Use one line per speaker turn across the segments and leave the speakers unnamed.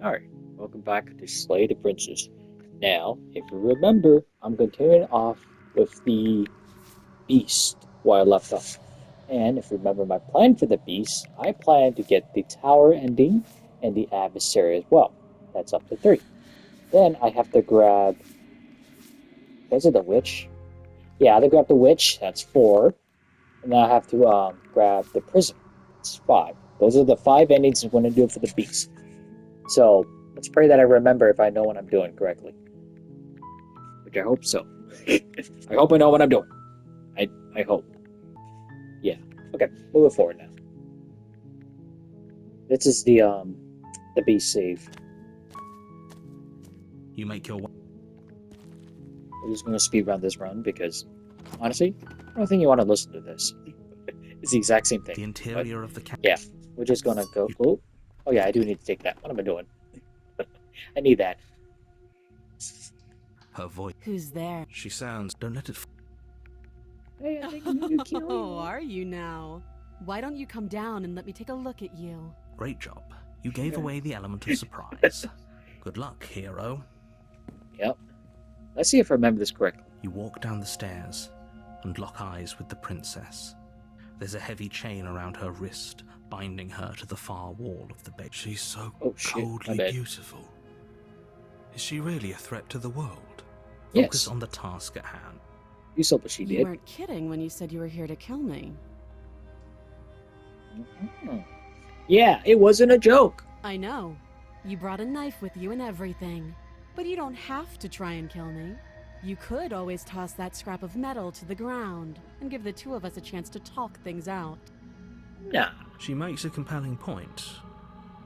Alright, welcome back to Slay the Princess. Now, if you remember, I'm continuing off with the beast where I left off. And if you remember my plan for the beast, I plan to get the tower ending and the adversary as well. That's up to 3. Then I have to grab, is it the witch? Yeah, I have to grab the witch, that's 4. And then I have to grab the prisoner, that's 5. Those are the 5 endings I'm going to do for the beast. So, let's pray that I remember if I know what I'm doing correctly. Which I hope so. I hope I know what I'm doing. I hope. Yeah. Okay, moving forward now. This is the beast save.
You make your way.
We're just gonna speed run this run because honestly, I don't think you want to listen to this. It's the exact same thing.
The interior of the camp.
Yeah, we're just gonna go. Oh yeah, I do need to take that. What am I doing? I need that.
Her voice.
Who's there?
She sounds. Don't let it.
Hey, I think I need to kill you.
Oh, are you now? Why don't you come down and let me take a look at you?
Great job. You gave away the element of surprise. Good luck, hero.
Yep. Let's see if I remember this correctly.
You walk down the stairs and lock eyes with the princess. There's a heavy chain around her wrist, binding her to the far wall of the bed.
She's so
coldly
beautiful. Is she really a threat to the world?
Focus
Yes.
on the task at hand.
You saw what she
You
did.
weren't kidding when you said you were here to kill me.
Yeah, it wasn't a joke.
I know. You brought a knife with you and everything. But you don't have to try and kill me. You could always toss that scrap of metal to the ground and give the two of us a chance to talk things out.
Nah.
She makes a compelling point.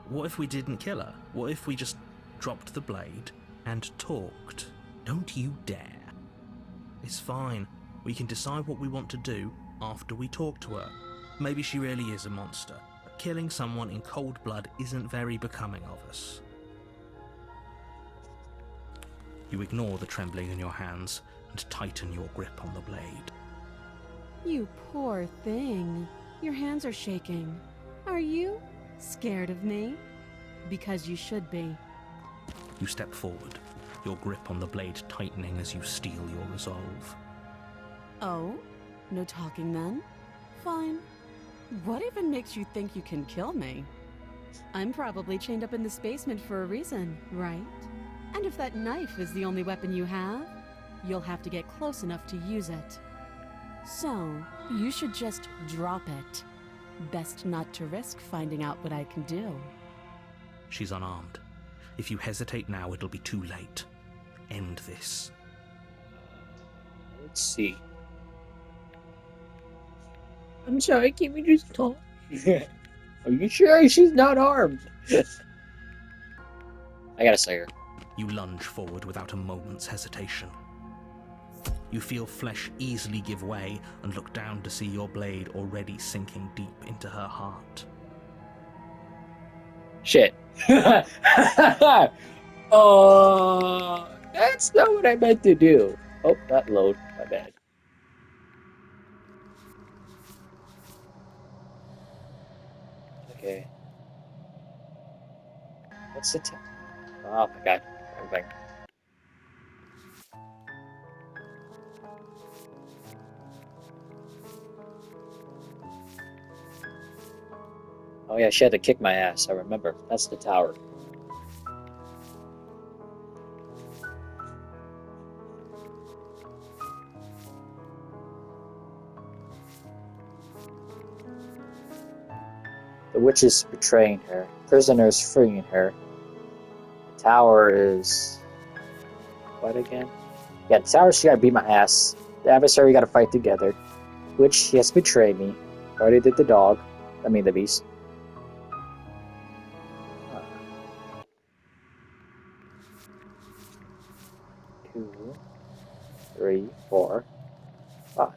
What if we didn't kill her? What if we just dropped the blade and talked? Don't you dare. It's fine. We can decide what we want to do after we talk to her. Maybe she really is a monster. But killing someone in cold blood isn't very becoming of us. You ignore the trembling in your hands and tighten your grip on the blade.
You poor thing. Your hands are shaking. Are you scared of me? Because you should be.
You step forward, your grip on the blade tightening as you steel your resolve.
Oh? No talking then? Fine. What even makes you think you can kill me? I'm probably chained up in this basement for a reason, right? And if that knife is the only weapon you have, you'll have to get close enough to use it. So, you should just drop it. Best not to risk finding out what I can do.
She's unarmed. If you hesitate now, it'll be too late. End this.
Let's see. I'm sorry, can we just talk? Are you sure she's not armed? I gotta say her.
You lunge forward without a moment's hesitation. You feel flesh easily give way and look down to see your blade already sinking deep into her heart.
Shit. That's not what I meant to do. Oh, that load. My bad. Okay. What's the time? Oh my god. Everything. Oh yeah, she had to kick my ass. I remember. That's the tower. The witch is betraying her. Prisoners freeing her. The tower is... What again? Yeah, the tower, she gotta beat my ass. The adversary gotta fight together. Witch, she has betrayed me. Already did the dog. I mean the beast. 2, 3, 4, 5.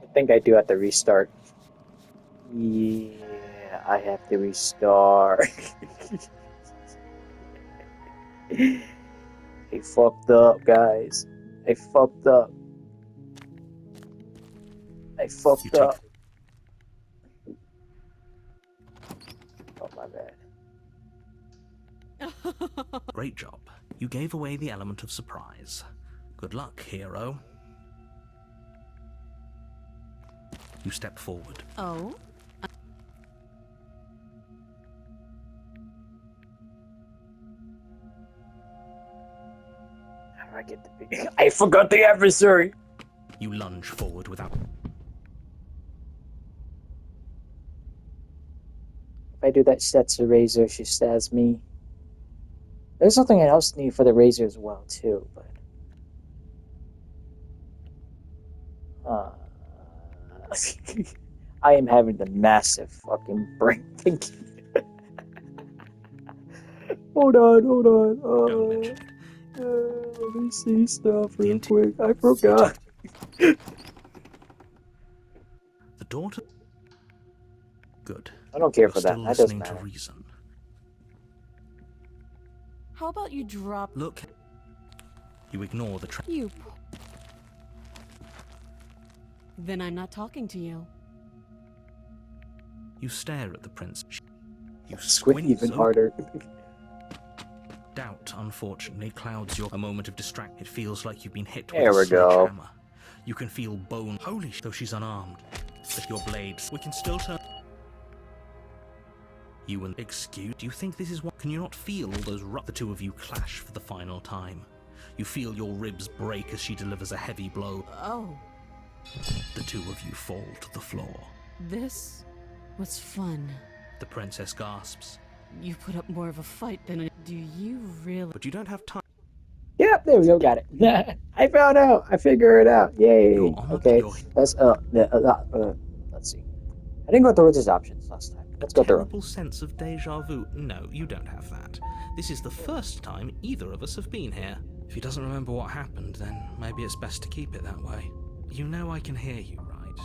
I think I do have to restart. Yeah, I have to restart. I fucked up, guys. I fucked up. I fucked
take-
up. Oh, my bad.
Great job. You gave away the element of surprise. Good luck, hero. You step forward.
Oh?
How do I get the big... I forgot the adversary!
You lunge forward without...
If I do that, she sets a razor, she stabs me. There's something else neat for the razor as well, too, but... I am having the massive fucking brain thinking. Hold on.
Don't mention it.
Let me see stuff real
The
quick. I forgot.
The daughter... Good.
I don't care
You're
for that.
still
That doesn't
listening to
matter.
reason.
How about you drop...
Look. You ignore the
You... Then I'm not talking to you.
You stare at the prince. You
Squint even
so
harder.
Doubt, unfortunately, clouds your... A moment of distraction. It feels like you've been hit
There
with
we
a
go.
sledgehammer. You can feel bone... Holy sh... Though she's unarmed. But your blades... We can still turn... You and... Excuse... Do you think this is what... Can you not feel all those... The two of you clash for the final time. You feel your ribs break as she delivers a heavy blow.
Oh,
The two of you fall to the floor.
this was fun.
The princess gasps.
You put up more of a fight than I... Do you really...
But you don't have time.
Yep, there we go. Got it. I found out. I figured it out. Yay.
You're on
Okay.
your-
Let's let's see. I didn't go through with his options last time. Let's go through 'em.
Terrible sense of deja vu. No, you don't have that. This is the first time either of us have been here. If he doesn't remember what happened, then maybe it's best to keep it that way. You know I can hear you, right?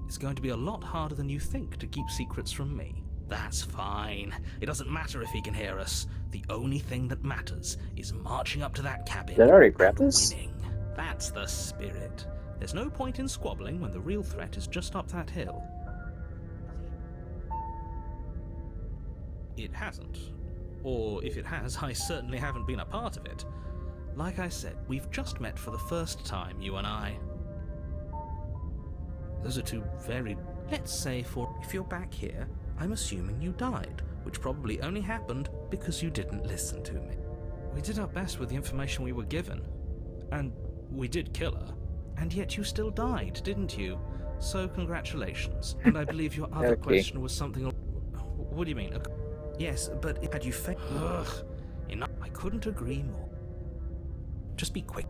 It's going to be a lot harder than you think to keep secrets from me. That's fine. It doesn't matter if he can hear us. The only thing that matters is marching up to that cabin
Did I already grab
and
this?
winning. That's the spirit. There's no point in squabbling when the real threat is just up that hill. It hasn't. Or if it has, I certainly haven't been a part of it. Like I said, we've just met for the first time, you and I. Those are two very... Let's say for... If you're back here, I'm assuming you died, which probably only happened because you didn't listen to me. We did our best with the information we were given. And we did kill her. And yet you still died, didn't you? So congratulations. And I believe your other
Okay.
question was something... What do you mean? Yes, but had you failed... Ugh. Enough. I couldn't agree more. Just be quick.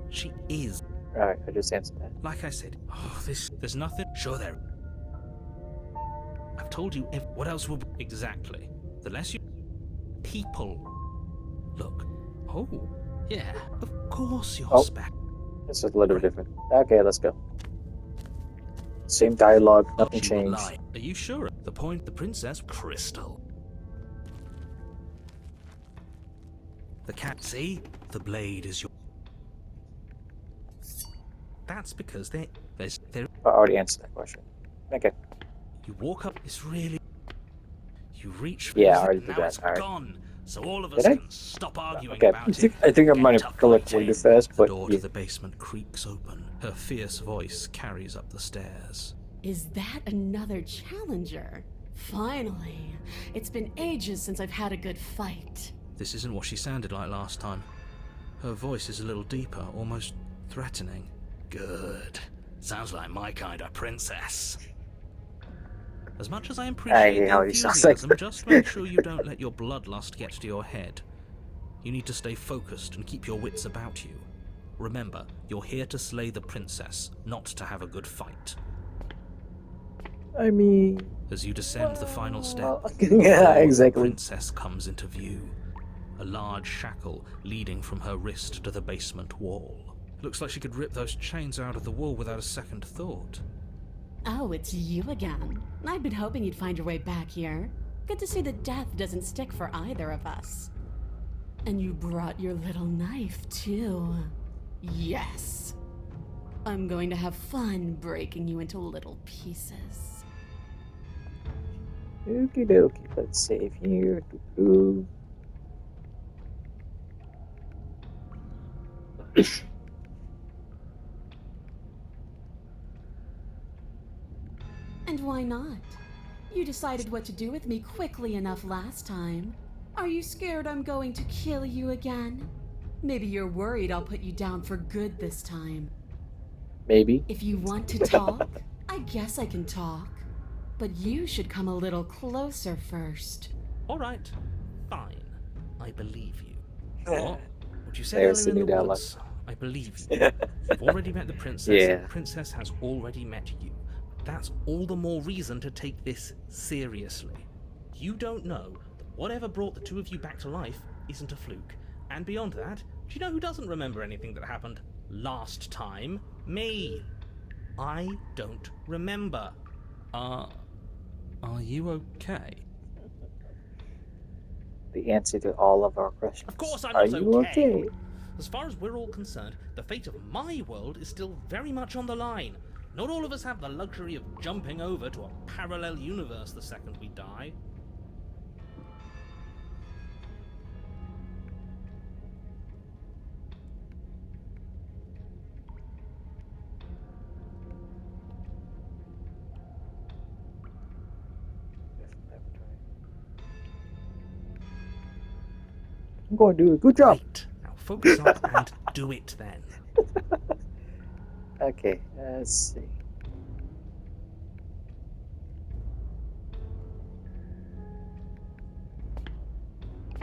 She is.
Alright, I just answered that.
Like I said, there's nothing. Sure there. I've told you, what else will... Exactly. The less you... People. Look. Oh, yeah. Of course you're
Oh.
spec.
This is a little different. Okay, let's go. Same dialogue, nothing
She will
changed.
lie. Are you sure? The point, the princess, Crystal. The cat, see? The blade is your... That's because there...
I already answered that question. Okay.
You walk up, it's really... You reach...
Yeah, I already did
now
that.
it's
Alright.
gone. So all of us
Did I?
can stop arguing
Okay,
about it.
I think I
Get
might have
tucked
collected
away.
really fast,
The
but
door
yeah.
to the basement creaks open. Her fierce voice carries up the stairs.
Is that another challenger? Finally. It's been ages since I've had a good fight.
This isn't what she sounded like last time. Her voice is a little deeper, almost threatening. Good. Sounds like my kind of princess. As much as I
I
appreciate
hate
the
how he sounds like
enthusiasm,
that.
just make sure you don't let your bloodlust get to your head. You need to stay focused and keep your wits about you. Remember, you're here to slay the princess, not to have a good fight.
I mean...
As you descend the final step,
yeah,
the
exactly.
princess comes into view. A large shackle leading from her wrist to the basement wall. Looks like she could rip those chains out of the wall without a second thought.
Oh, it's you again. I've been hoping you'd find your way back here. Good to see that death doesn't stick for either of us. And you brought your little knife, too. Yes. I'm going to have fun breaking you into little pieces.
Okie dokie. Let's save here. Ooh.
And why not? You decided what to do with me quickly enough last time. Are you scared I'm going to kill you again? Maybe you're worried I'll put you down for good this time.
Maybe.
If you want to talk, I guess I can talk. But you should come a little closer first.
All right, fine. I believe you. What? What you said
There's
earlier in
the
the
new dialogue.
woods, I believe you. You've already met the princess,
Yeah.
and the princess has already met you. That's all the more reason to take this seriously. You don't know that whatever brought the two of you back to life isn't a fluke. And beyond that, do you know who doesn't remember anything that happened last time? Me. I don't remember.
Are you okay?
The answer to all of our questions.
Of course I'm
Are
not
you
okay.
okay?
As far as we're all concerned, the fate of my world is still very much on the line. Not all of us have the luxury of jumping over to a parallel universe the second we die.
I'm going to do a good job.
Right. Now focus up and do it then.
Okay, let's see.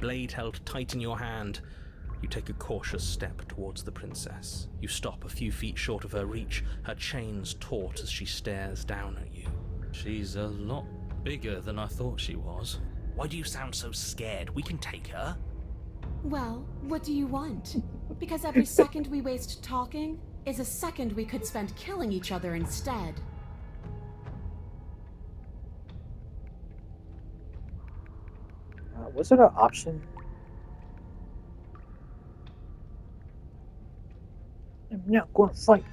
Blade held tight in your hand. You take a cautious step towards the princess. You stop a few feet short of her reach, her chains taut as she stares down at you.
She's a lot bigger than I thought she was.
Why do you sound so scared? We can take her.
Well, what do you want? Because every second we waste talking is a second we could spend killing each other instead.
Was it an option? I'm not going to fight.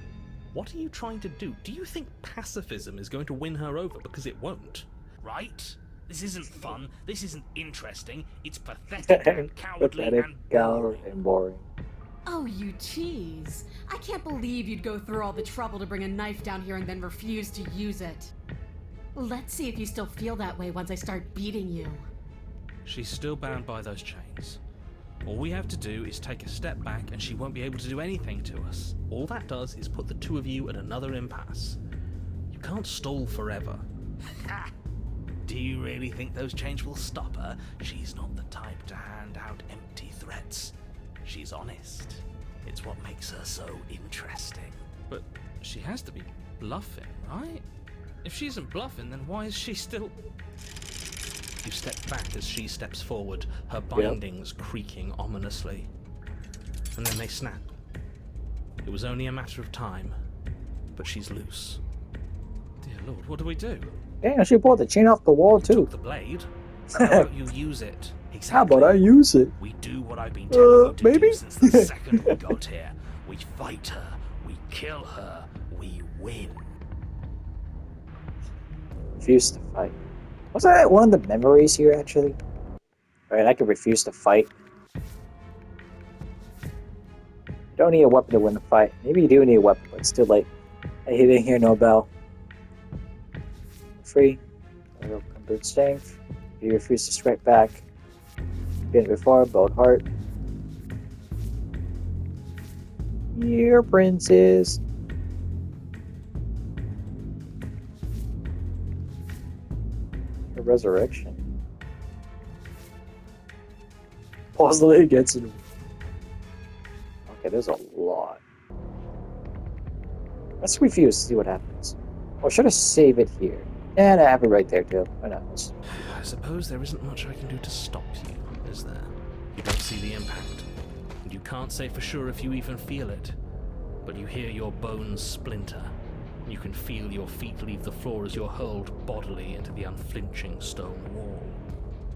What are you trying to do? Do you think pacifism is going to win her over? Because it won't.
Right? This isn't fun, this isn't interesting, it's pathetic and cowardly
Pathetic,
and
coward,
boring.
and boring.
Oh, you tease. I can't believe you'd go through all the trouble to bring a knife down here and then refuse to use it. Let's see if you still feel that way once I start beating you.
She's still bound by those chains. All we have to do is take a step back and she won't be able to do anything to us.
All that does is put the two of you at another impasse. You can't stall forever.
Ha! Do you really think those chains will stop her? She's not the type to hand out empty threats. She's honest. It's what makes her so interesting.
But she has to be bluffing, right? If she isn't bluffing, then why is she still...
You step back as she steps forward, her bindings creaking ominously. And then they snap. It was only a matter of time, but she's loose.
Dear Lord, what do we do?
Damn, she pulled the chain off the wall too.
Took the blade. How about you use it?
Exactly.
How about I use it?
We do what I've been telling you to
maybe?
do since the second we got here. We fight her, we kill her, we win.
Refuse to fight. Was that one of the memories here, actually? Alright, I can refuse to fight. You don't need a weapon to win a fight. Maybe you do need a weapon, but it's too late. I didn't hear no bell. Free. Encumbered strength. You refuse to strike back. Been before, bold heart. Your princess. A resurrection. Possibly gets it. Okay, there's a lot. Let's refuse to see what happens. Or should I save it here? And I have it right there too. Why not?
I suppose there isn't much I can do to stop you, is there? You don't see the impact, and you can't say for sure if you even feel it. But you hear your bones splinter. You can feel your feet leave the floor as you're hurled bodily into the unflinching stone wall.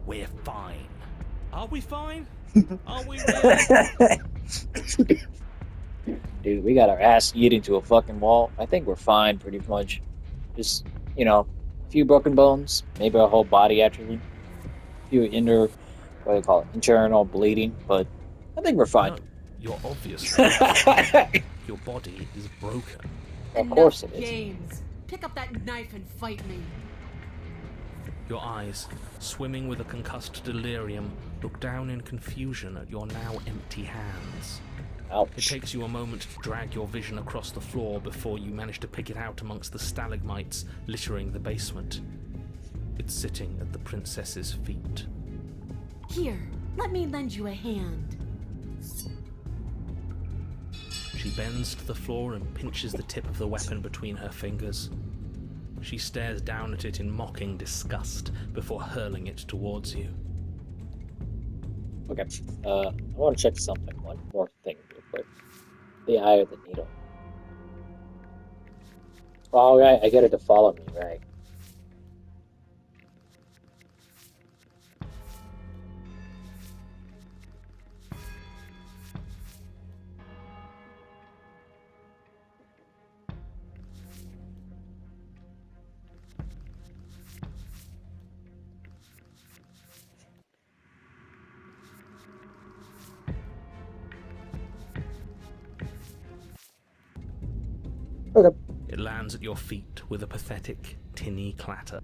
We're fine.
Are we fine? Are we really?
Dude, we got our ass eaten to a fucking wall. I think we're fine, pretty much. Just, a few broken bones, maybe our whole body actually. A few what do you call it, internal bleeding, but I think we're fine.
No, you're obviously fine. Your body is broken.
Of course it
Enough
is.
games. Pick up that knife and fight me.
Your eyes, swimming with a concussed delirium, look down in confusion at your now empty hands. It
Ouch.
takes you a moment to drag your vision across the floor before you manage to pick it out amongst the stalagmites littering the basement. It's sitting at the princess's feet.
Here, let me lend you a hand.
She bends to the floor and pinches the tip of the weapon between her fingers. She stares down at it in mocking disgust before hurling it towards you.
Okay. I want to check something. One more thing, real quick. The eye of the needle. Oh, right. I get it to follow me, right? Okay.
It lands at your feet with a pathetic, tinny clatter.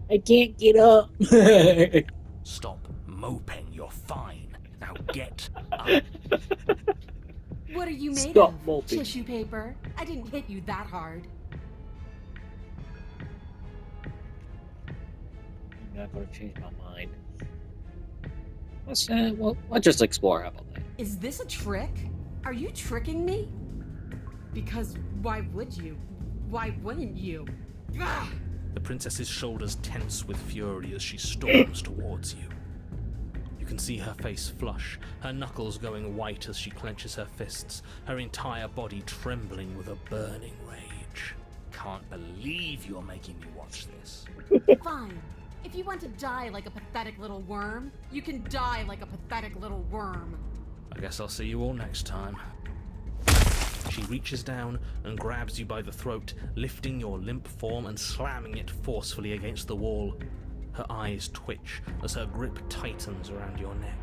I can't get up.
Stop moping, you're fine. Now get up.
What are you made
Stop
of?
moping.
Tissue paper? I didn't hit you that hard.
I'm not going to change my mind. Let's just explore. How about that?
Is this a trick? Are you tricking me? Because why would you? Why wouldn't you? Ah!
The princess's shoulders tense with fury as she storms towards you. You can see her face flush, her knuckles going white as she clenches her fists, her entire body trembling with a burning rage.
Can't believe you're making me watch this.
Fine. If you want to die like a pathetic little worm, you can die like a pathetic little worm.
I guess I'll see you all next time. She reaches down and grabs you by the throat, lifting your limp form and slamming it forcefully against the wall. Her eyes twitch as her grip tightens around your neck.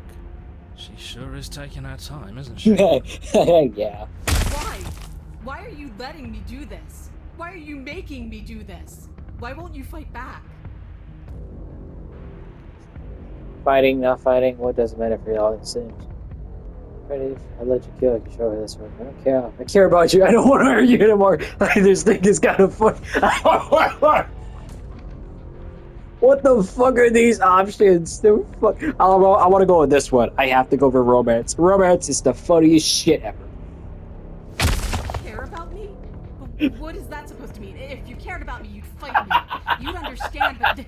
She sure is taking her time, isn't she?
Yeah.
Why? Why are you letting me do this? Why are you making me do this? Why won't you fight back?
Fighting, not fighting, what doesn't matter for y'all? It seems. Ready? I let you kill. I can show her this one. I don't care. I care about you. I don't want to hurt you anymore. This thing is kind of fun. What the fuck are these options? I want to go with this one. I have to go for romance. Romance is the funniest shit ever.
Care about me? But what is that supposed to mean? If you cared about me, you'd fight me. You'd understand, but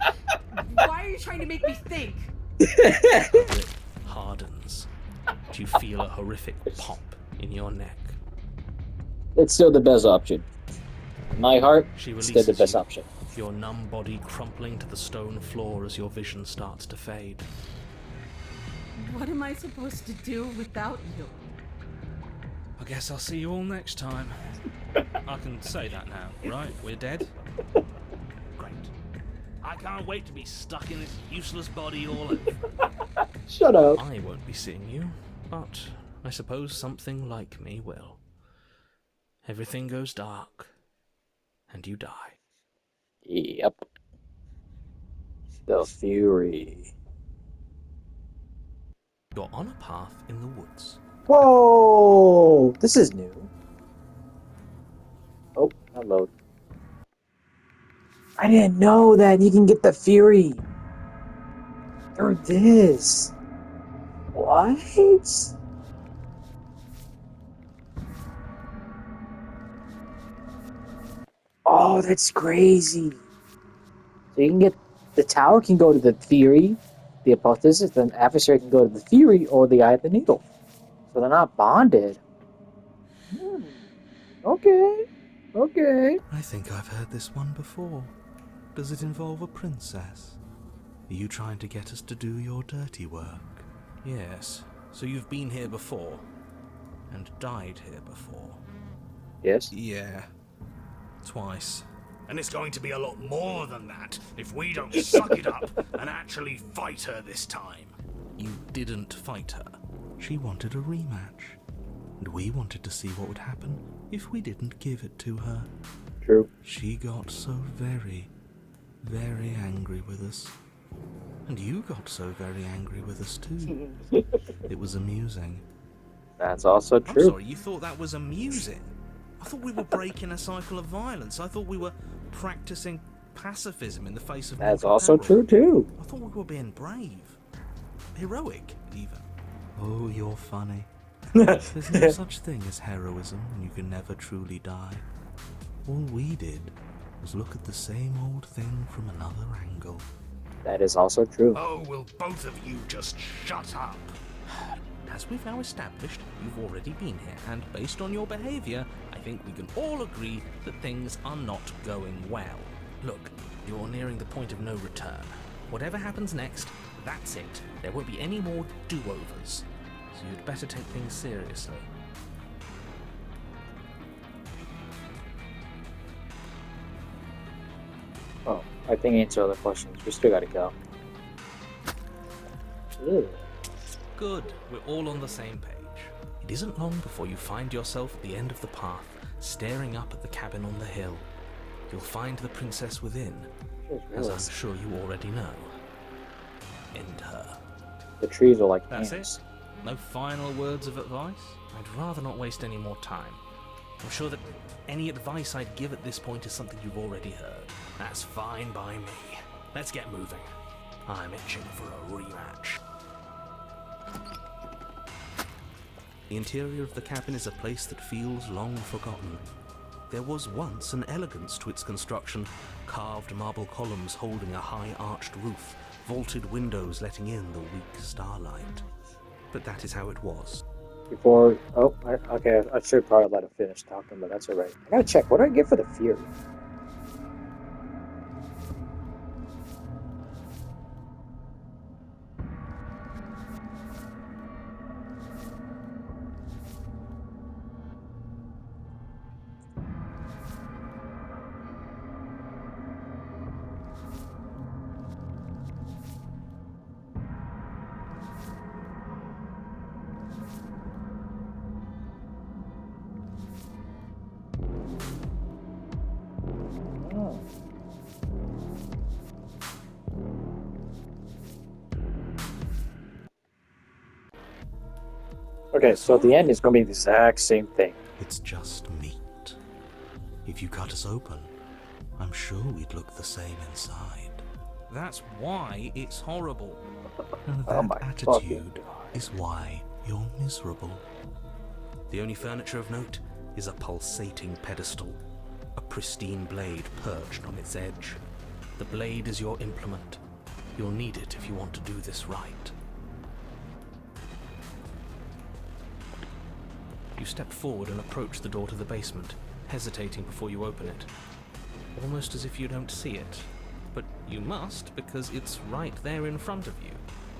why are you trying to make me think?
Her grip hardens. You feel a horrific pop in your neck.
It's still the best option. In my heart,
She
it's still the
releases
best
you,
option.
your numb body crumpling to the stone floor as your vision starts to fade.
What am I supposed to do without you?
I guess I'll see you all next time. I can say that now, right? We're dead?
Great. I can't wait to be stuck in this useless body all over.
Shut up.
I won't be seeing you, but I suppose something like me will. Everything goes dark, and you die.
Yep. The Fury.
You're on a path in the woods.
Whoa! This is new. Oh, hello. I didn't know that you can get the Fury through this. What? Oh, that's crazy. So you can get the tower can go to the Fury, the apotheosis, the adversary can go to the Fury or the Eye of the Needle. So they're not bonded. Okay. Okay.
I think I've heard this one before. Does it involve a princess? Are you trying to get us to do your dirty work? Yes. So you've been here before. and died here before.
Yes?
Yeah. Twice.
And it's going to be a lot more than that if we don't suck it up and actually fight her this time.
You didn't fight her. She wanted a rematch. And we wanted to see what would happen if we didn't give it to her.
True.
She got so very, very angry with us. And you got so very angry with us too. It was amusing.
That's also
I'm
true.
sorry, you thought that was amusing? I thought we were breaking a cycle of violence. I thought we were practicing pacifism in the face of
That's
mortal
also
peril.
true too.
I thought we were being brave. Heroic, even. Oh, you're funny. There's no such thing as heroism, and you can never truly die. All we did was look at the same old thing from another angle.
That is also true.
Oh, will both of you just shut up?
As we've now established, you've already been here, and based on your behaviour, I think we can all agree that things are not going well. Look, you're nearing the point of no return. Whatever happens next, that's it. There won't be any more do-overs. So you'd better take things seriously.
Oh, I think answer other questions. We still gotta go. Ew.
Good, we're all on the same page. It isn't long before you find yourself at the end of the path, staring up at the cabin on the hill. You'll find the princess within, as I'm sure you already know. End her.
The trees are like
That's
ants.
it? No final words of advice? I'd rather not waste any more time. I'm sure that any advice I'd give at this point is something you've already heard.
That's fine by me. Let's get moving. I'm itching for a rematch.
The interior of the cabin is a place that feels long forgotten. There was once an elegance to its construction, carved marble columns holding a high arched roof, vaulted windows letting in the weak starlight. But that is how it was.
Before, okay, I should probably let him finish talking, but that's alright. I gotta check. What do I get for the Fury? Oh. Okay, so at the end, it's gonna be the exact same thing.
It's just meat. If you cut us open, I'm sure we'd look the same inside. That's why it's horrible. And
Oh
that
my
attitude
fucking God.
is why you're miserable. The only furniture of note is a pulsating pedestal, a pristine blade perched on its edge. The blade is your implement. You'll need it if you want to do this right. You step forward and approach the door to the basement, hesitating before you open it. Almost as if you don't see it. But you must, because it's right there in front of you.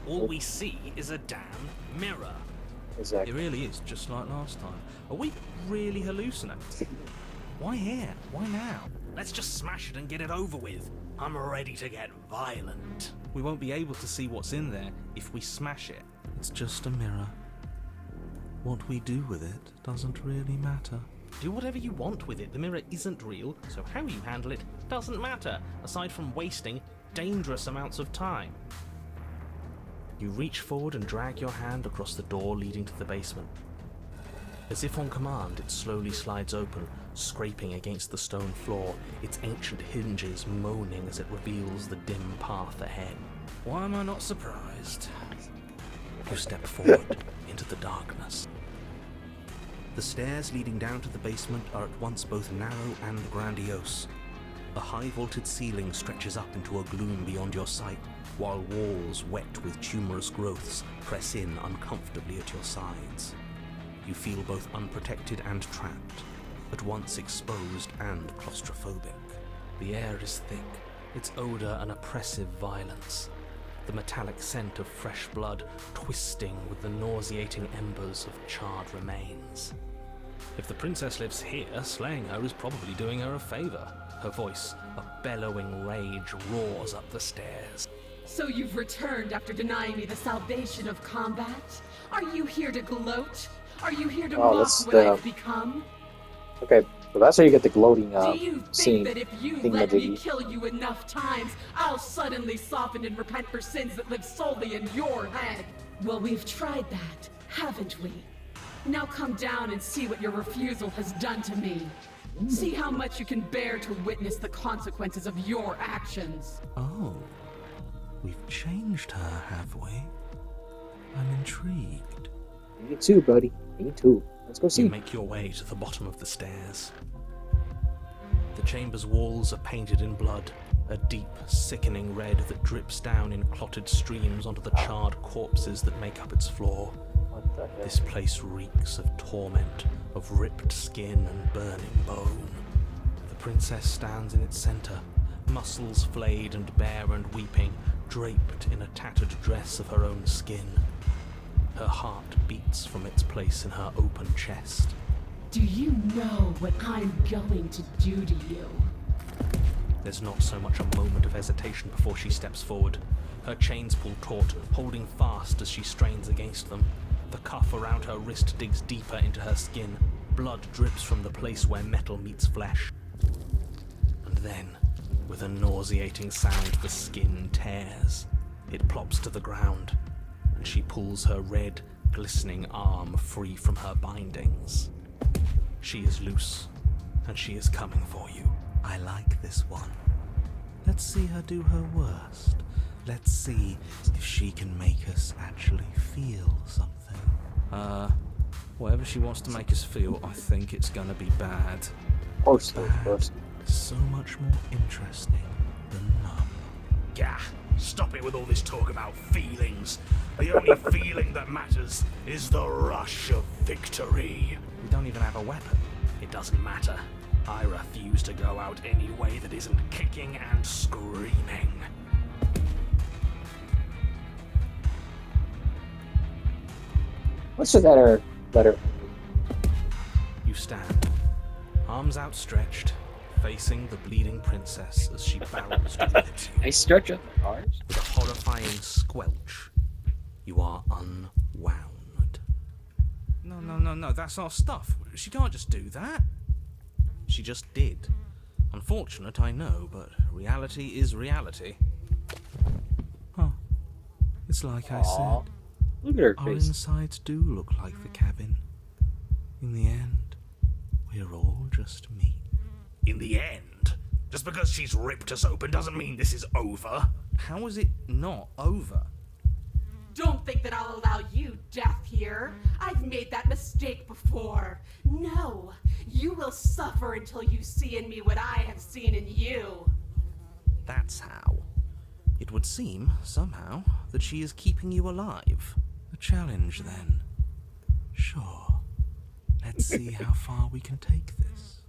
All we see is a damn mirror.
It
Exactly.
really is just like last time. Are we really hallucinating? Why here? Why now?
Let's just smash it and get it over with. I'm ready to get violent.
We won't be able to see what's in there if we smash it. It's just a mirror. What we do with it doesn't really matter. Do whatever you want with it. The mirror isn't real, so how you handle it doesn't matter, aside from wasting dangerous amounts of time. You reach forward and drag your hand across the door leading to the basement. As if on command, it slowly slides open, scraping against the stone floor, its ancient hinges moaning as it reveals the dim path ahead.
Why am I not surprised?
You step forward into the darkness. The stairs leading down to the basement are at once both narrow and grandiose. A high vaulted ceiling stretches up into a gloom beyond your sight, while walls wet with tumorous growths press in uncomfortably at your sides. You feel both unprotected and trapped, at once exposed and claustrophobic. The air is thick, its odor an oppressive violence. the metallic scent of fresh blood twisting with the nauseating embers of charred remains. If the princess lives here, slaying her is probably doing her a favor. Her voice, a bellowing rage, roars up the stairs.
So you've returned after denying me the salvation of combat? Are you here to gloat? Are you here to mock
that's
what I've become?
Okay, well that's how you get the gloating
Do you
scene.
think that if you
thing
let
that
me
they-
kill you enough times, I'll suddenly soften and repent for sins that live solely in your head? Well, we've tried that, haven't we? Now come down and see what your refusal has done to me. See how much you can bear to witness the consequences of your actions.
Oh, we've changed her, have we? I'm intrigued.
Me too, buddy. Me too. Let's go
You
see.
make your way to the bottom of the stairs. The chamber's walls are painted in blood, a deep, sickening red that drips down in clotted streams onto the charred corpses that make up its floor.
What the hell?
This place reeks of torment, of ripped skin and burning bone. The princess stands in its center, muscles flayed and bare and weeping, draped in a tattered dress of her own skin. Her heart beats from its place in her open chest.
Do you know what I'm going to do to you?
There's not so much a moment of hesitation before she steps forward. Her chains pull taut, holding fast as she strains against them. The cuff around her wrist digs deeper into her skin. Blood drips from the place where metal meets flesh. And then, with a nauseating sound, the skin tears. It plops to the ground, and she pulls her red, glistening arm free from her bindings. She is loose, and she is coming for you. I like this one. Let's see her do her worst. Let's see if she can make us actually feel something.
Whatever she wants to make us feel, I think it's gonna be bad.
Of course, of course.
So much more interesting than numb.
Gah! Stop it with all this talk about feelings. The only feeling that matters is the rush of victory.
We don't even have a weapon.
It doesn't matter. I refuse to go out any way that isn't kicking and screaming.
What's with that letter?
You stand, arms outstretched, facing the bleeding princess as she barrels towards you.
I stretch up my arms.
With a horrifying squelch, you are unwound.
No, that's our stuff. She can't just do that.
She just did. Unfortunate, I know, but reality is reality. Huh. It's like I
Aw.
said.
Look at her
Our
face.
insides do look like the cabin. In the end, we're all just meat.
In the end, just because she's ripped us open doesn't mean this is over.
How is it not over?
Don't think that I'll allow you death here. I've made that mistake before. No, you will suffer until you see in me what I have seen in you.
That's how. It would seem, somehow, that she is keeping you alive. A challenge, then. Sure. Let's see how far we can take this.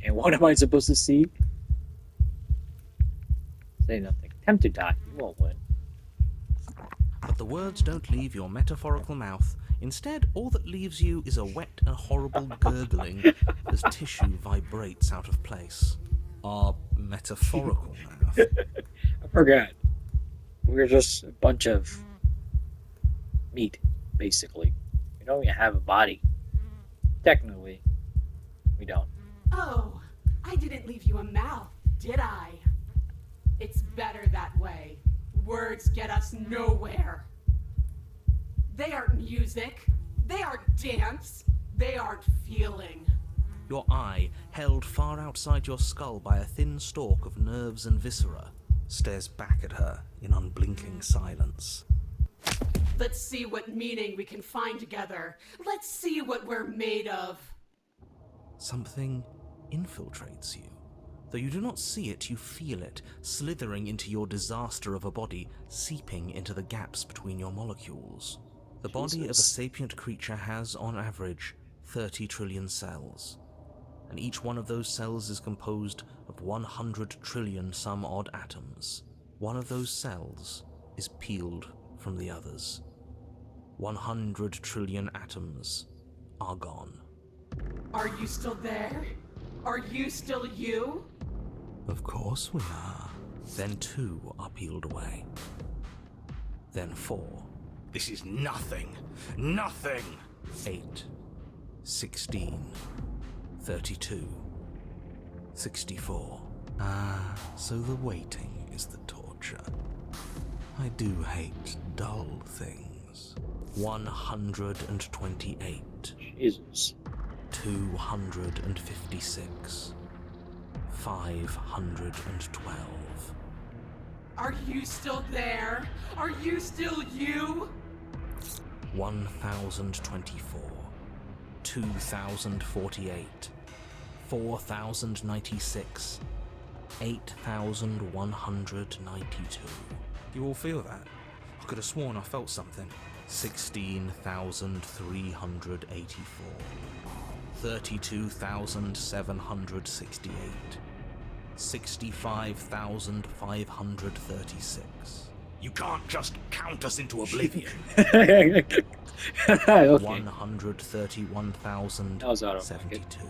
And what am I supposed to see? Say nothing. Attempt to die. You won't win.
But the words don't leave your metaphorical mouth. Instead, all that leaves you is a wet and horrible gurgling as tissue vibrates out of place. Our metaphorical mouth.
I forgot. We're just a bunch of meat, basically. We don't even have a body. Technically, we don't.
Oh, I didn't leave you a mouth, did I? It's better that way. Words get us nowhere. They aren't music. They aren't dance. They aren't feeling.
Your eye, held far outside your skull by a thin stalk of nerves and viscera, stares back at her in unblinking silence.
Let's see what meaning we can find together. Let's see what we're made of.
Something infiltrates you. Though you do not see it, you feel it, slithering into your disaster of a body, seeping into the gaps between your molecules. The body of a
Jesus.
sapient creature has, on average, 30 trillion cells. And each one of those cells is composed of 100 trillion some odd atoms. One of those cells is peeled from the others. 100 trillion atoms are gone.
Are you still there? Are you still you?
Of course we are. Then 2 are peeled away. Then 4.
This is nothing. Nothing!
8. 16. 32. 64. Ah, so the waiting is the torture. I do hate dull things. 128.
Jesus.
256. 512.
Are you still there? Are you still you?
1024. 2048. 4096. 8192.
You all feel that? I could have sworn I felt something.
16,384. 32,768. 65,536.
You can't just count us into oblivion.
Okay.
131,072.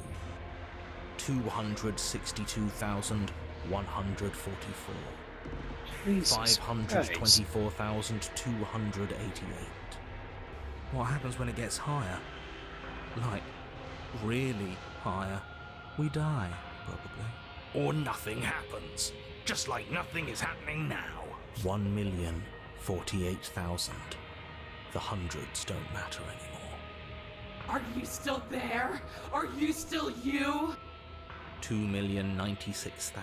262,144.
Jesus Christ.
524,288.
What happens when it gets higher? Like, really higher?
We die, probably.
Or nothing happens. Just like nothing is happening now.
1,048,000. The hundreds don't matter anymore.
Are you still there? Are you still you?
2,096,000.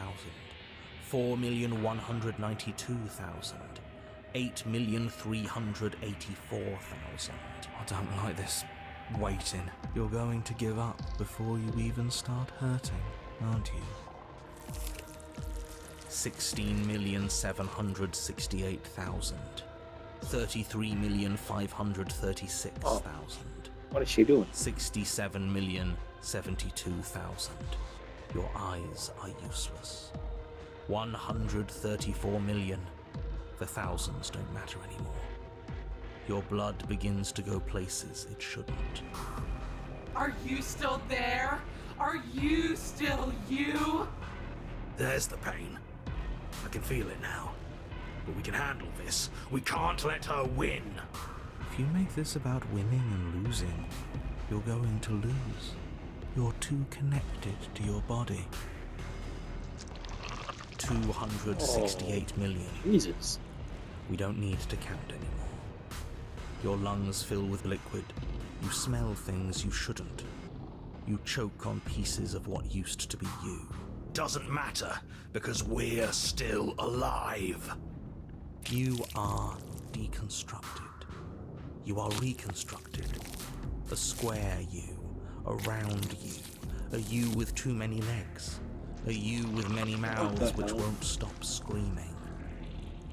4,192,000. 8,384,000.
I don't like this waiting.
You're going to give up before you even start hurting, aren't you? 16,768,000. 33,536,000.
What is she doing?
67,072,000. Your eyes are useless. 134 million. The thousands don't matter anymore. Your blood begins to go places it shouldn't.
Are you still there? Are you still you?
There's the pain. I can feel it now. But we can handle this. We can't let her win.
If you make this about winning and losing, you're going to lose. You're too connected to your body. 268 million.
Jesus.
We don't need to count anymore. Your lungs fill with liquid. You smell things you shouldn't. You choke on pieces of what used to be you.
Doesn't matter, because we're still alive.
You are deconstructed. You are reconstructed. A square you, a round you, a you with too many legs, a you with many mouths which won't stop screaming.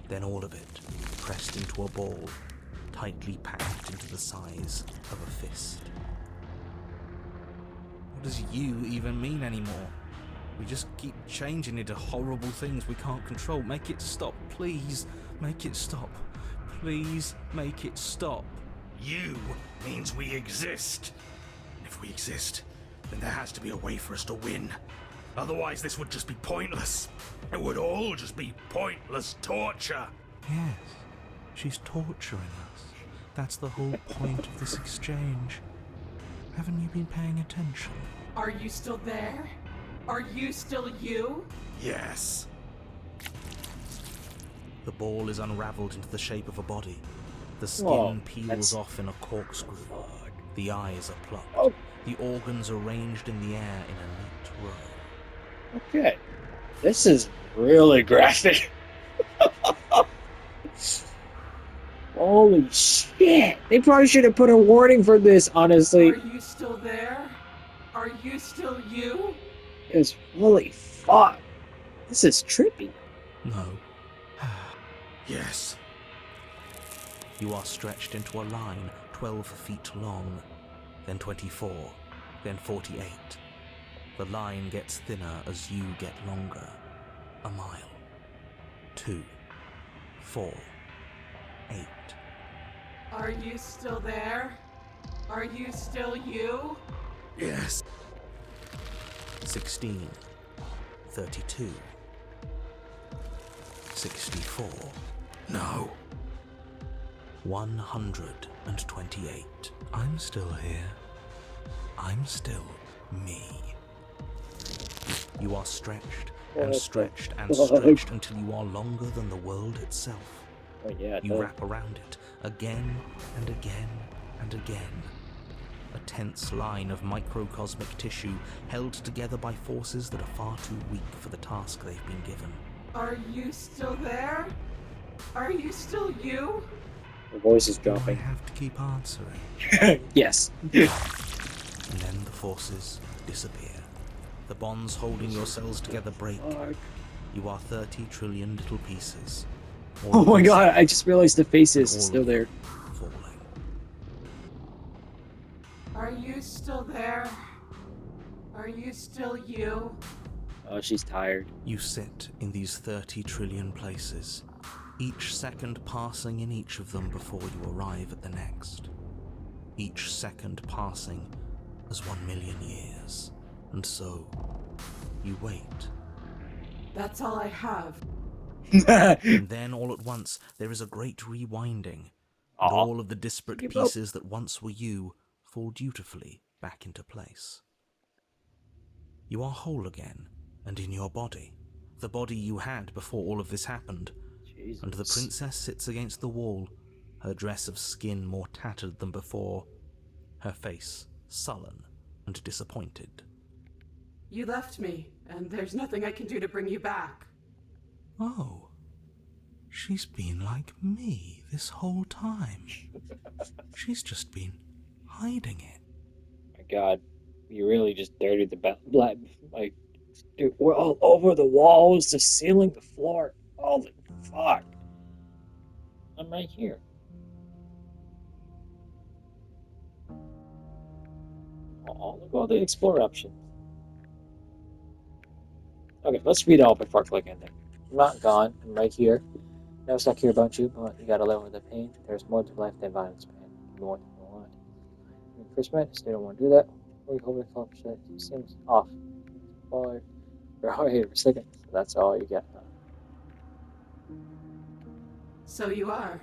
Then all of it, pressed into a ball, tightly packed into the size of a fist.
What does you even mean anymore? We just keep changing into horrible things we can't control. Make it stop, please. Make it stop. Please make it stop.
You means we exist. And if we exist, then there has to be a way for us to win. Otherwise, this would just be pointless. It would all just be pointless torture.
Yes, she's torturing us. That's the whole point of this exchange. Haven't you been paying attention?
Are you still there? Are you still you?
Yes.
The ball is unraveled into the shape of a body. The skin
Whoa,
peels
that's-
off in a corkscrew.
Fuck.
The eyes are plucked.
Oh.
The organs arranged in the air in a neat row.
Okay. This is really graphic. Holy shit. They probably should have put a warning for this, honestly.
Are you still there? Are you still you?
It's holy fuck. This is trippy.
No.
Yes.
You are stretched into a line 12 feet long, then 24, then 48. The line gets thinner as you get longer. A mile. 2. 4, 8.
Are you still there? Are you still you?
Yes. 16, 32, 64. No. 128. I'm still here. I'm still me. You are stretched and stretched and stretched until you are longer than the world itself.
Oh yeah,
You
no.
wrap around it again and again and again. A tense line of microcosmic tissue held together by forces that are far too weak for the task they've been given.
Are you still there? Are you still you?
The voice is
Do I
dropping.
have to keep answering?
Yes.
And then the forces disappear. The bonds holding your cells together break. You are 30 trillion little pieces. All
Oh
of
my
us
god, I just realized the face is
all
still
of
there.
you falling.
Are you still there? Are you still you?
Oh, she's tired.
You sit in these 30 trillion places, each second passing in each of them before you arrive at the next. Each second passing as 1 million years. And so, you wait.
That's all I have.
And then all at once, there is a great rewinding, and
Aw.
all of the disparate
Give up.
pieces that once were you fall dutifully back into place. You are whole again, and in your body, the body you had before all of this happened,
Jesus.
and the princess sits against the wall, her dress of skin more tattered than before, her face sullen and disappointed.
You left me, and there's nothing I can do to bring you back.
Oh, she's been like me this whole time. She's just been hiding it.
My god, you really just dirtied the black. Like, dude, we're all over the walls, the ceiling, the floor. Holy fuck. I'm right here. Oh, look at all the explore options. Okay, let's read it all before clicking there. I'm not gone. I'm right here. Never stuck here about you, but you gotta live with the pain. There's more to life than violence, man. You want what you want. When you first met, still don't want to do that. We hope we accomplish that. It seems off. Boy, you're all here for a second. So that's all you get.
So you are.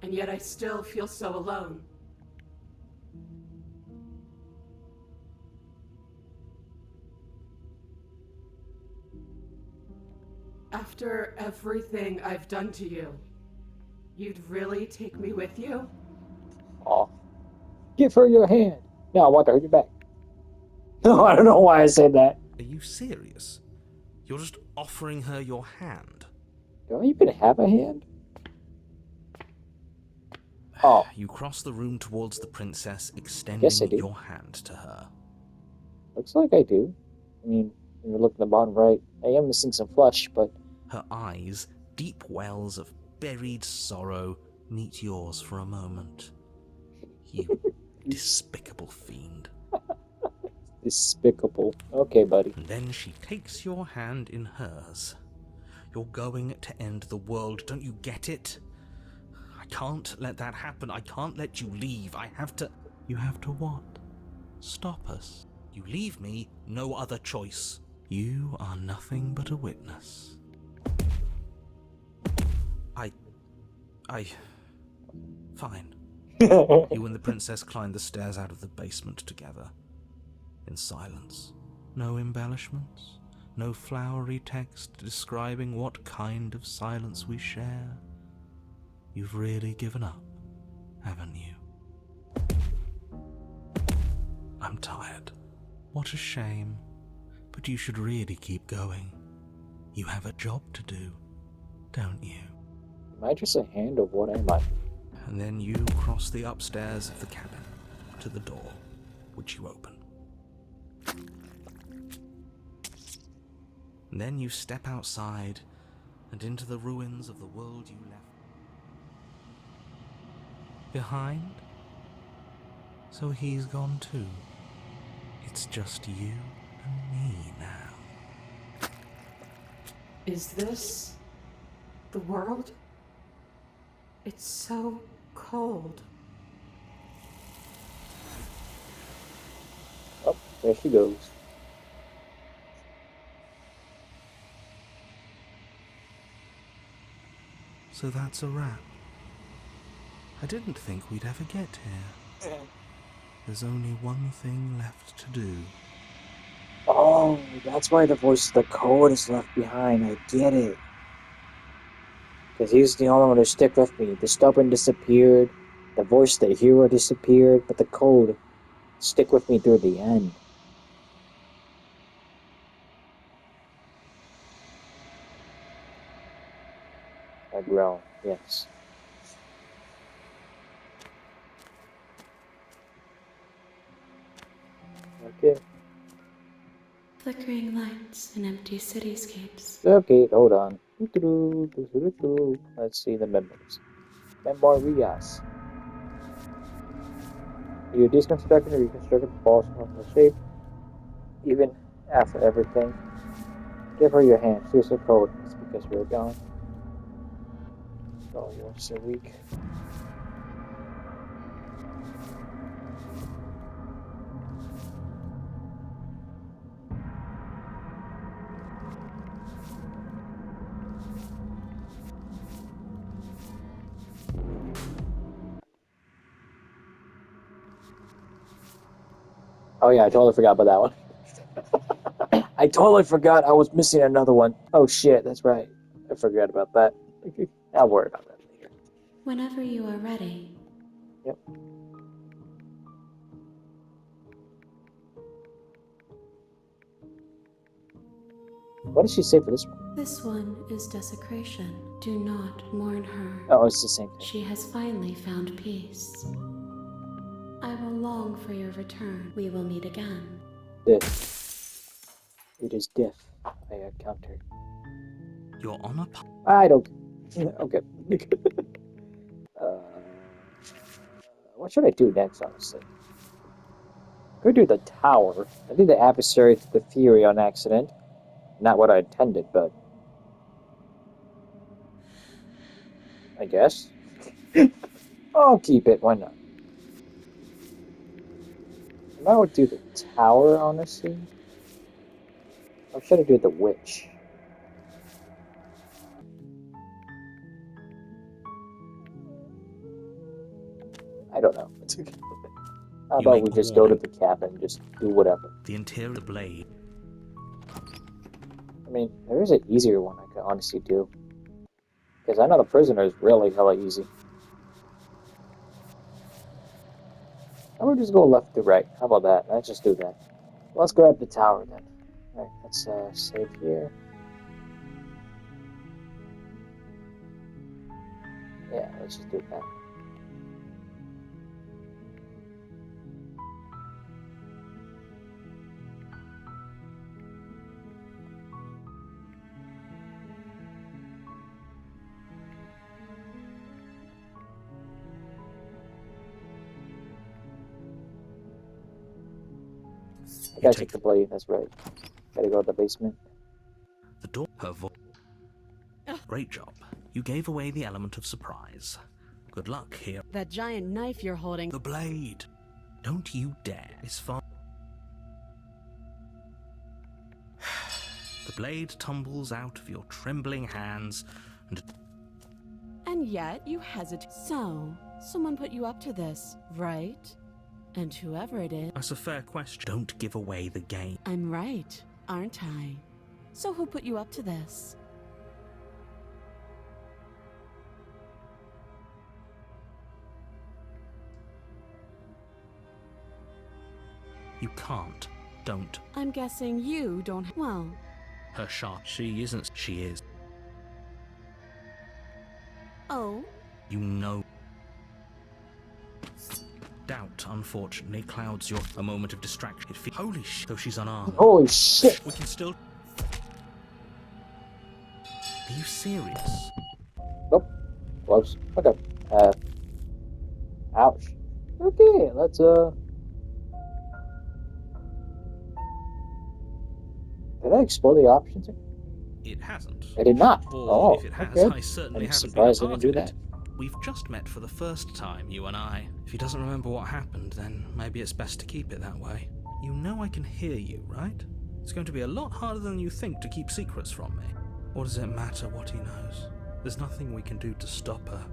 And yet I still feel so alone. After everything I've done to you, you'd really take me with you?
Aw. Give her your hand. No, I want to hurt your back. No, I don't know why I said that.
Are you serious? You're just offering her your hand?
Do I even have a hand? Oh,
You cross the room towards the princess,
Yes, I
extending
do.
your hand to her.
looks like I do. I mean, when you look at the bottom right, I am missing some flesh, but
Her eyes, deep wells of buried sorrow, meet yours for a moment. You despicable fiend.
despicable. Okay, buddy.
And then she takes your hand in hers. You're going to end the world, don't you get it? I can't let that happen. I can't let you leave. I have to... You have to what? Stop us. You leave me, no other choice. You are nothing but a witness. Fine. You and the princess climbed the stairs out of the basement together. In silence. No embellishments. No flowery text describing what kind of silence we share. You've really given up, haven't you? I'm tired. What a shame. But you should really keep going. You have a job to do, don't you?
Am I just a hand or what am I?
And then you cross the upstairs of the cabin to the door, which you open. And then you step outside and into the ruins of the world you left behind. So he's gone too. It's just you and me now.
Is this the world? It's so cold.
Oh, there she goes.
So that's a wrap. I didn't think we'd ever get here. There's only one thing left to do.
Oh, that's why the voice of the code is left behind. I get it. Because he's the only one who stick with me. The stubborn disappeared. The voice of the hero disappeared. But the code stick with me through the end. I grow, yes. Okay.
Flickering lights and empty cityscapes.
Okay, hold on. Let's see the memories. Memorias. You deconstructed or reconstructed the false normal shape, even after everything. Give her your hand. Here's the code. It's because we're gone. Oh, you're so weak. Oh yeah, I totally forgot about that one. I totally forgot I was missing another one. Oh shit, that's right. I forgot about that. I'll worry about that later.
Whenever you are ready.
Yep. What did she say for this one?
This one is desecration. Do not mourn her.
Oh, it's the same thing.
She has finally found peace. I will long for your return. We will meet again.
Diff. It is diff. I counter.
You're on a
I don't. Okay. What should I do next, honestly? Could do the tower. I did the adversary to the Fury on accident. Not what I intended, but I guess. I'll keep it. Why not? I would do the tower, honestly. Or should I do the witch? I don't know. How
You
about
make
we
a
just go to
warning.
the cabin and just do whatever?
The interior of the blade.
I mean, there is an easier one I could honestly do. Because I know the prisoner is really hella easy. I would just go left to right. How about that? Let's just do that. Let's grab the tower then. Alright, let's save here. Yeah, let's just do that. I gotta take the blade, that's right. Gotta go to the basement.
The door. Her voice. Great job. You gave away the element of surprise. Good luck here.
That giant knife you're holding.
The blade. Don't you dare. It's fine. The blade tumbles out of your trembling hands and
And yet you hesitate. So, someone put you up to this, right? And whoever it is,
that's a fair question. Don't give away the game.
I'm right, aren't I? So who put you up to this?
You can't. Don't.
I'm guessing you don't. Well,
Her sharp. She isn't. She is.
oh,
You know. Doubt, unfortunately, clouds your a moment of distraction. Holy shit! So she's unarmed.
Holy shit!
We can still. Are you serious?
Nope. Close. Okay. Ouch. Okay, let's Did I explore the options?
It hasn't.
I did not.
Or
Oh,
if it has,
okay.
I certainly
I'm
haven't
surprised I
been a
didn't
part
do
of
that.
it.
We've just met for the first time, you and I. If he doesn't remember what happened, then maybe it's best to keep it that way. You know I can hear you, right? It's going to be a lot harder than you think to keep secrets from me. What does it matter what he knows? There's nothing we can do to stop her.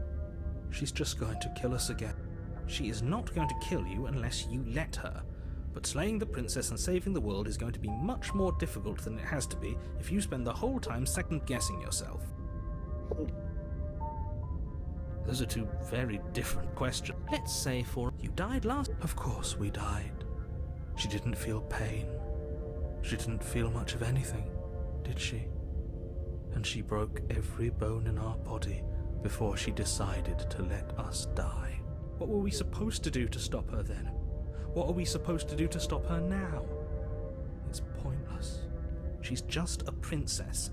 She's just going to kill us again. She is not going to kill you unless you let her. But slaying the princess and saving the world is going to be much more difficult than it has to be if you spend the whole time second-guessing yourself. Those are two very different questions. Let's say you died last. Of course we died. She didn't feel pain. She didn't feel much of anything, did she? And she broke every bone in our body before she decided to let us die. What were we supposed to do to stop her then? What are we supposed to do to stop her now? It's pointless. She's just a princess.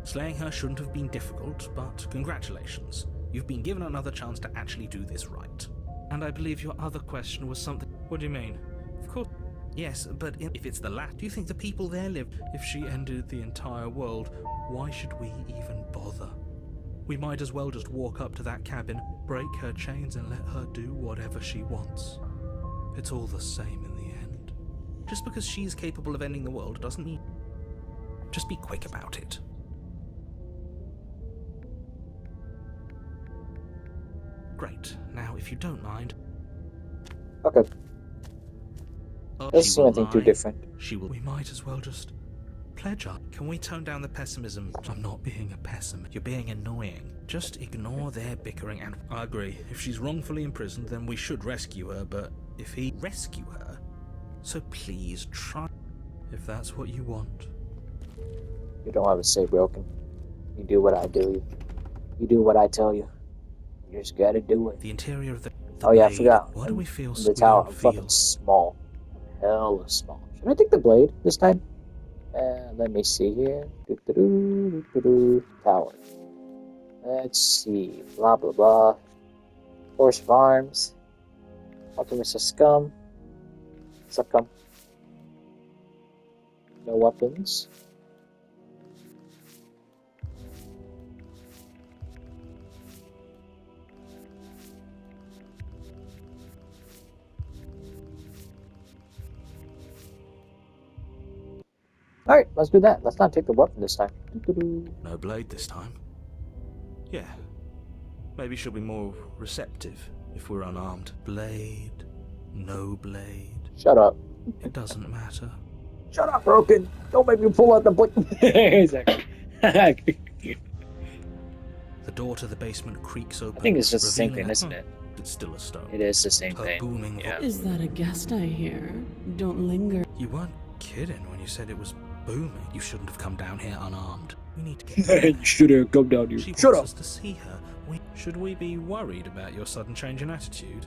Slaying her shouldn't have been difficult, but congratulations. You've been given another chance to actually do this right. And I believe your other question was something... What do you mean? Of course... Yes, but if it's the latter, do you think the people there live? If she ended the entire world, why should we even bother? We might as well just walk up to that cabin, break her chains and let her do whatever she wants. It's all the same in the end. Just because she's capable of ending the world doesn't mean... Just be quick about it. Great. Now, if you don't mind...
Okay. Doesn't
She
seem
will
anything too
lie.
different.
She will... We might as well just... pledge up. Can we tone down the pessimism? I'm not being a pessimist. You're being annoying. Just ignore their bickering and... I agree. If she's wrongfully imprisoned, then we should rescue her, but if he... Rescue her? So please try... If that's what you want.
You don't have to say broken. You do what I do. You do what I tell you. You just gotta do it.
The interior of the
Oh yeah, I
blade.
forgot.
What do we feel?
The
We
tower,
don't
I'm
feel.
fucking small. Hella small. Should I take the blade this time? Let me see here. Tower. Let's see. Blah blah blah. Horse farms. Optimus a scum. Succumb. No weapons. Alright, let's do that. Let's not take the weapon this time.
No blade this time. Yeah. Maybe she'll be more receptive if we're unarmed. Blade. No blade.
Shut up.
It doesn't matter.
Shut up, Broken! Don't make me pull out the blade. Exactly.
The door to the basement creaks open.
I think it's just the same
revealing
thing,
a-
isn't it?
It's still a stone.
It is the same
Her
thing.
booming
Yeah.
Is that a guest I hear? Don't linger.
You weren't kidding when you said it was booming. You shouldn't have come down here unarmed. We need to get
You should have come down here.
She
Shut
wants
up!
us to see her. Should we be worried about your sudden change in attitude?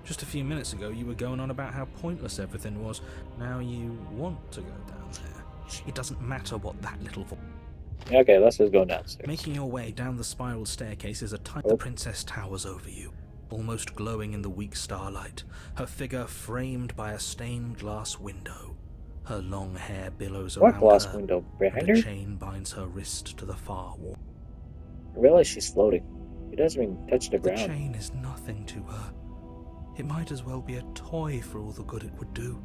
Just a few minutes ago, you were going on about how pointless everything was. Now you want to go down there. It doesn't matter what that little voice...
Okay, let's just go downstairs.
Making your way down the spiral staircase is a tight...
Oh.
The princess towers over you, almost glowing in the weak starlight, her figure framed by a stained glass window. Her long hair billows
What
around
glass
her,
window
and
behind
a
her?
chain binds her wrist to the far wall.
I realize she's floating. She doesn't even touch the
The
ground.
chain is nothing to her. It might as well be a toy for all the good it would do.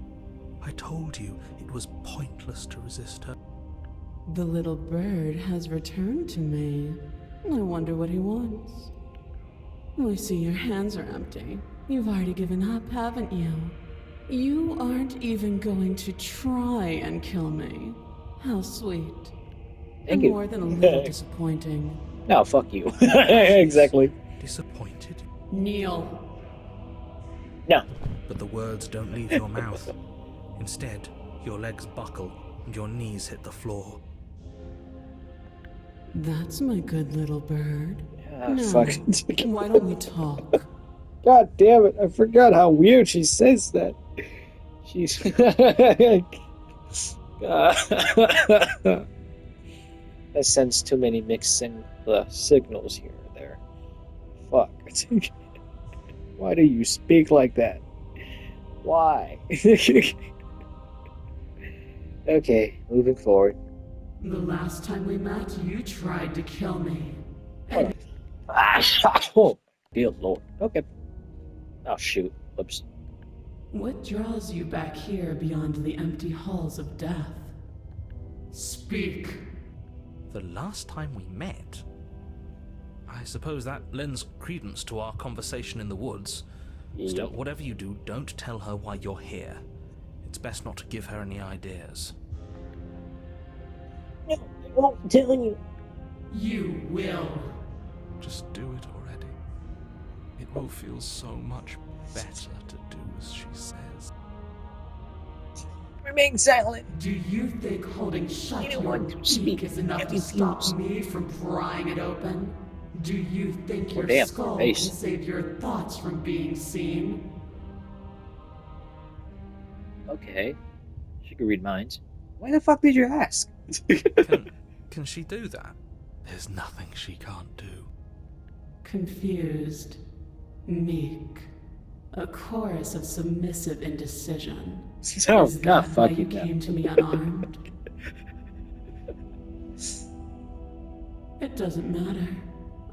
I told you it was pointless to resist her.
The little bird has returned to me. I wonder what he wants. I see your hands are empty. You've already given up, haven't you? You aren't even going to try and kill me. How sweet.
Thank
And
you.
more than a little disappointing.
No, fuck you. Exactly.
Disappointed?
Kneel.
No.
But the words don't leave your mouth. Instead, your legs buckle and your knees hit the floor.
That's my good little bird.
Ah,
No.
fuck.
Why don't we talk?
God damn it. I forgot how weird she says that. She's... That sends too many mixed signals here or there. Fuck. Why do you speak like that? Why? Okay, moving forward.
The last time we met, you tried to kill me.
Oh, Dear Lord. Okay. Oh, shoot. Whoops.
What draws you back here beyond the empty halls of death? Speak.
The last time we met? I suppose that lends credence to our conversation in the woods. Still,
Yep.
whatever you do, don't tell her why you're here. It's best not to give her any ideas.
No, I won't tell you.
You will.
Just do it already. It will feel so much better to do as she says.
Remain silent.
Do you think holding shut
You don't
your
want to speak.
beak is enough
Have
to
you
stop
fused?
me from prying it open? Do you think
Oh,
your
damn,
skull
face.
can save your thoughts from being seen?
Okay. She could read minds. Why the fuck did you ask?
Can she do that?
There's nothing she can't do.
Confused, meek, a chorus of submissive indecision.
Oh,
Is
God,
that why
fuck
you
you.
came to me unarmed? It doesn't matter.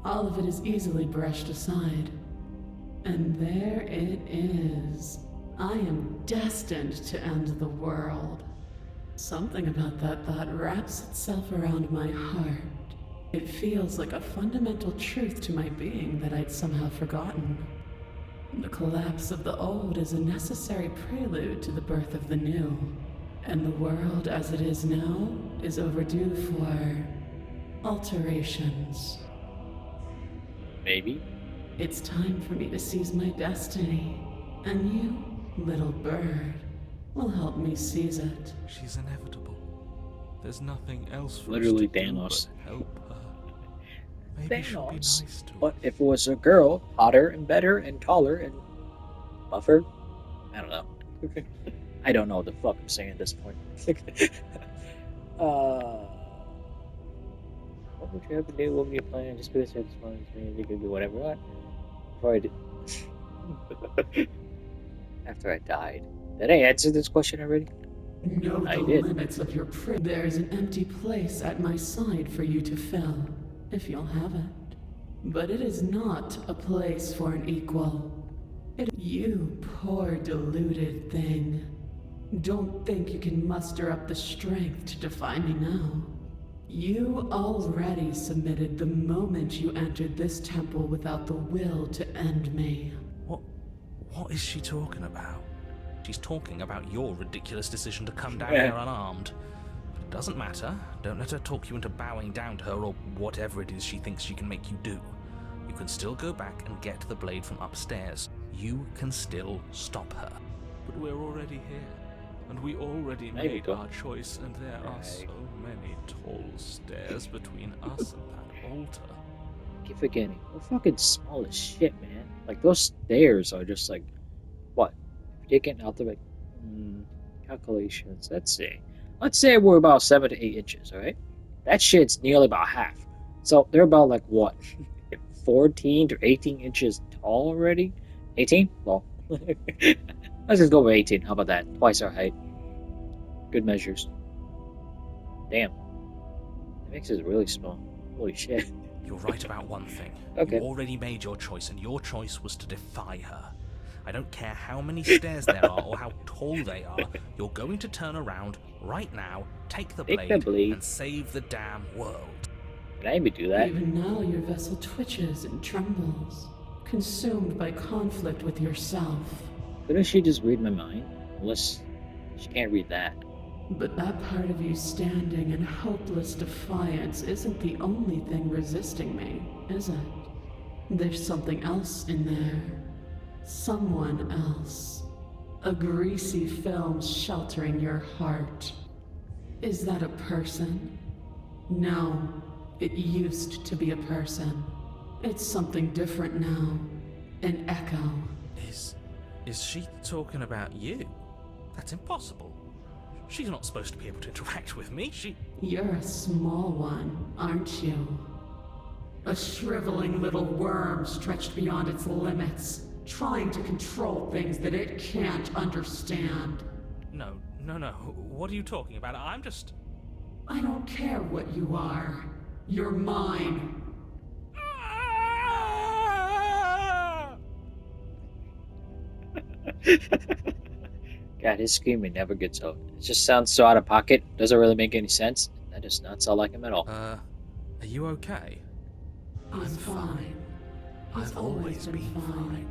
All of it is easily brushed aside. And there it is. I am destined to end the world. Something about that thought wraps itself around my heart. It feels like a fundamental truth to my being that I'd somehow forgotten. The collapse of the old is a necessary prelude to the birth of the new. And the world as it is now is overdue for alterations.
Maybe.
It's time for me to seize my destiny. And you, little bird, will help me seize it.
She's inevitable. There's nothing else for
Literally
us to
Thanos.
do but help her. Maybe she'll be
Thanos.
nice to
But
her.
if it was a girl, hotter and better and taller and buffer, I don't know. I don't know what the fuck I'm saying at this point. What would you have to do? What would you plan? Just because it's fun, you could do whatever. What? Before I did. After I died. Did I answer this question already?
Know
I
the
did.
limits of your prison. There's an empty place at my side for you to fill, if you'll have it. But it is not a place for an equal. You poor deluded thing. Don't think you can muster up the strength to defy me now. You already submitted the moment you entered this temple without the will to end me.
What is she talking about? She's talking about your ridiculous decision to come down
Yeah.
here unarmed. But it doesn't matter. Don't let her talk you into bowing down to her or whatever it is she thinks she can make you do. You can still go back and get the blade from upstairs. You can still stop her.
But we're already here. And we already
There you
made
go.
our choice, and there are
Right.
so many tall stairs between us and that altar.
Keep forgetting. We're fucking small as shit, man. Like, those stairs are just like, what? If you're taking out the, like, calculations, let's say we're about 7 to 8 inches, alright? That shit's nearly about half. So, they're about, like, what? 14 to 18 inches tall already? 18? Well, let's just go with 18. How about that? Twice our height. Good measures. Damn. That makes us really small. Holy shit.
You're right about one thing.
Okay.
You already made your choice, and your choice was to defy her. I don't care how many stairs there are or how tall they are, you're going to turn around right now, take the
Take the blade.
and save the damn world.
Can I even do that?
Even now, your vessel twitches and trembles, consumed by conflict with yourself.
Couldn't she just read my mind? Unless she can't read that.
But that part of you standing in hopeless defiance isn't the only thing resisting me, is it? There's something else in there. Someone else. A greasy film sheltering your heart. Is that a person? No, it used to be a person. It's something different now. An echo.
Is she talking about you? That's impossible. She's not supposed to be able to interact with me.
You're a small one, aren't you? A shriveling little worm stretched beyond its limits, trying to control things that it can't understand.
No. What are you talking about? I'm just...
I don't care what you are. You're mine.
God, his screaming never gets old. It just sounds so out of pocket. Doesn't really make any sense. That does not sound like him at all.
Are you okay?
He's fine. He's
I've always been fine.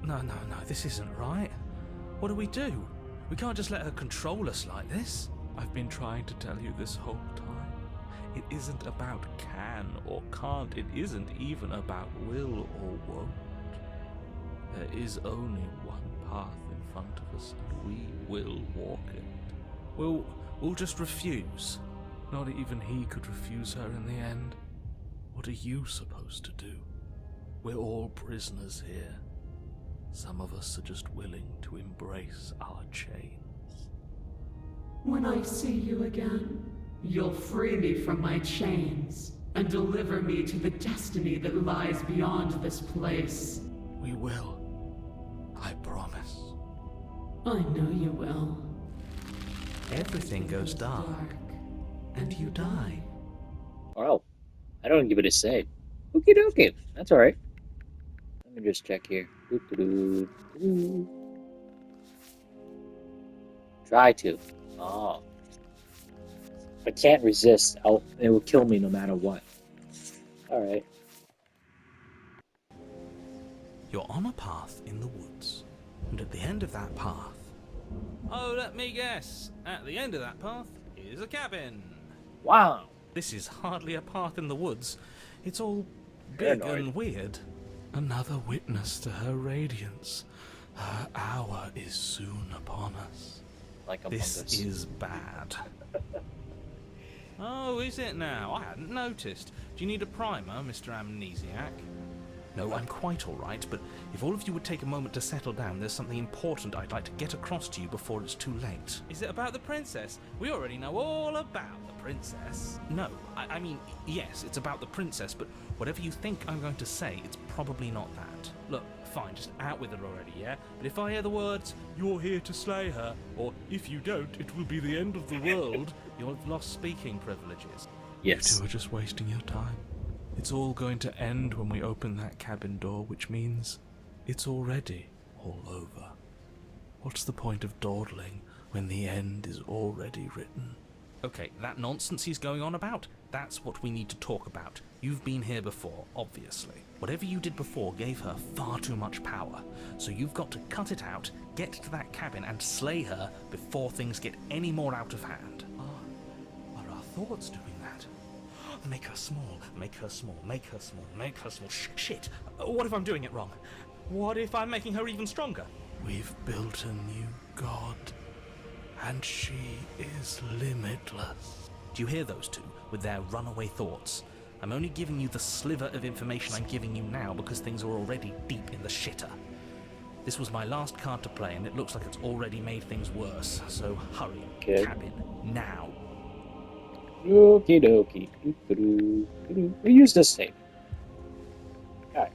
No, this isn't right. What do? We can't just let her control us like this. I've been trying to tell you this whole time. It isn't about can or can't. It isn't even about will or won't. There is only one path in front of us, and we will walk it. We'll just refuse. Not even he could refuse her in the end. What are you supposed to do? We're all prisoners here. Some of us are just willing to embrace our chains.
When I see you again, you'll free me from my chains and deliver me to the destiny that lies beyond this place.
We will. I promise.
I know you will.
Everything goes dark, and you die.
Well, I don't give it a say. Okie dokie. That's alright. Let me just check here. Doo-doo-doo-doo. Try to. Oh. I can't resist. It will kill me no matter what. Alright.
You're on a path in the woods, and at the end of that path...
Oh, let me guess. At the end of that path is a cabin.
Wow.
This is hardly a path in the woods. It's all
You're
big
annoyed.
and weird. Another witness to her radiance. Her hour is soon upon us.
Like Among
This
Us.
is bad.
Oh, is it now? I hadn't noticed. Do you need a primer, Mr. Amnesiac?
No, I'm quite all right, but if all of you would take a moment to settle down, there's something important I'd like to get across to you before it's too late.
Is it about the princess? We already know all about the princess.
No, I mean, yes, it's about the princess, but whatever you think I'm going to say, it's probably not that.
Look, fine, just out with it already, yeah? But if I hear the words, "You're here to slay her," or "If you don't, it will be the end of the world," you'll have lost speaking privileges.
Yes.
You two are just wasting your time. It's all going to end when we open that cabin door, which means it's already all over. What's the point of dawdling when the end is already written? Okay, that nonsense he's going on about, that's what we need to talk about. You've been here before, obviously. Whatever you did before gave her far too much power, so you've got to cut it out, get to that cabin, and slay her before things get any more out of hand. Are our thoughts doing that? Make her small, make her small, make her small, make her small. Shit! What if I'm doing it wrong?
What if I'm making her even stronger?
We've built a new god, and she is limitless. Do you hear those two with their runaway thoughts? I'm only giving you the sliver of information I'm giving you now because things are already deep in the shitter. This was my last card to play, and it looks like it's already made things worse. So hurry,
Okay.
cabin, now.
Okie dokie. Doo-doo-doo-doo. We use this tape. Alright.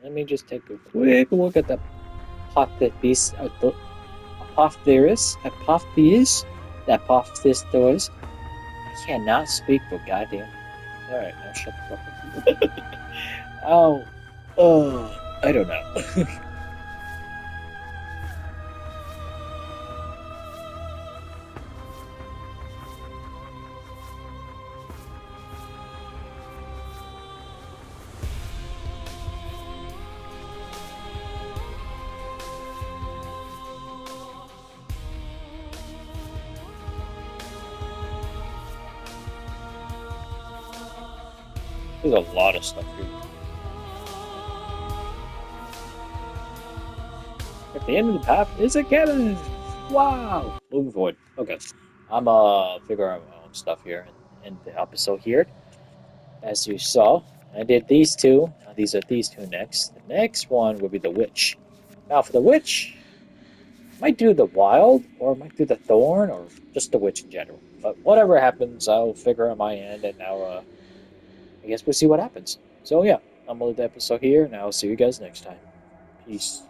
Let me just take a quick look at the apotheosis. I cannot speak for goddamn. Alright, now shut the fuck up. I don't know. There's a lot of stuff here. At the end of the path is a cabin! Wow! Moving forward. Okay. I'm figure out my own stuff here in the episode here. As you saw, I did these two. Now these are these two next. The next one will be the witch. Now for the witch, might do the wild, or might do the thorn, or just the witch in general. But whatever happens, I'll figure out my end, and now I guess we'll see what happens. So yeah, I'm gonna leave the episode here, and I'll see you guys next time. Peace.